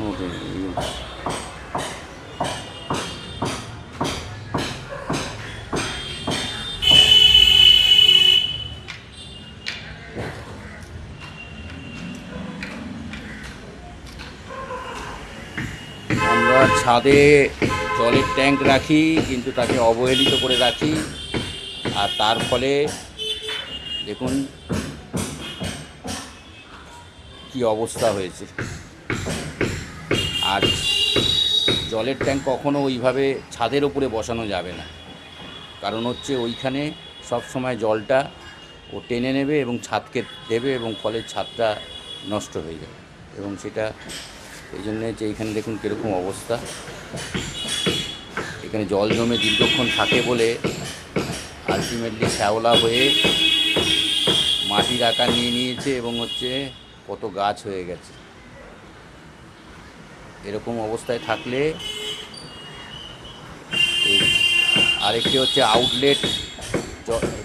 ওকে। আমরা ছাদে জলের ট্যাঙ্ক রাখি, কিন্তু তাকে অবহেলিত করে রাখি, আর তার ফলে দেখুন কি অবস্থা হয়েছে। আর জলের ট্যাঙ্ক কখনো ওইভাবে ছাদের ওপরে বসানো যাবে না, কারণ হচ্ছে ওইখানে সব সময় জলটা ও টেনে নেবে এবং ছাদকে দেবে, এবং ফলে ছাদটা নষ্ট হয়ে যাবে। এবং সেটা এই জন্যে যে এইখানে দেখুন কীরকম অবস্থা, এখানে জল জমে দীর্ঘক্ষণ থাকে বলে আলটিমেটলি শ্যাওলা হয়ে মাটির আকার নিয়ে নিয়েছে, এবং হচ্ছে কত গাছ হয়ে গেছে। এরকম অবস্থায় থাকলে আরেকটি হচ্ছে আউটলেট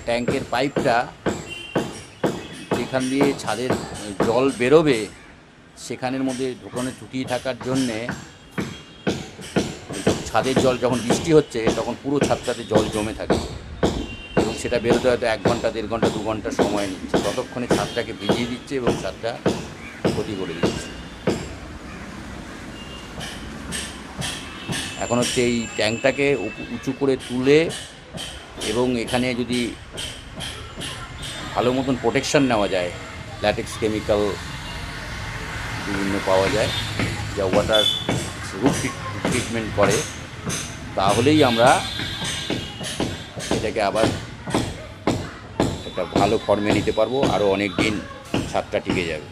ট্যাঙ্কের পাইপটা যেখান দিয়ে ছাদের জল বেরোবে সেখানের মধ্যে ঢোকানো চুকিয়ে থাকার জন্যে ছাদের জল যখন বৃষ্টি হচ্ছে তখন পুরো ছাদটাতে জল জমে থাকে, এবং সেটা বেরোতে হয়তো 1 ঘন্টা 1.5 ঘন্টা 2 ঘন্টা সময় নিচ্ছে। ততক্ষণে ছাদটাকে ভিজিয়ে দিচ্ছে এবং ছাদটা ক্ষতি করে দিচ্ছে। এখন হচ্ছে এই ট্যাঙ্কটাকে উঁচু করে তুলে, এবং এখানে যদি ভালো মতন প্রোটেকশান নেওয়া যায়, ল্যাটেক্স কেমিক্যাল বিভিন্ন পাওয়া যায় যা ওয়াটার রুট ট্রিটমেন্ট করে, তাহলেই আমরা এটাকে আবার একটা ভালো ফর্মে নিতে পারবো, আরও অনেক দিন ছাদটা টিকে যাবে।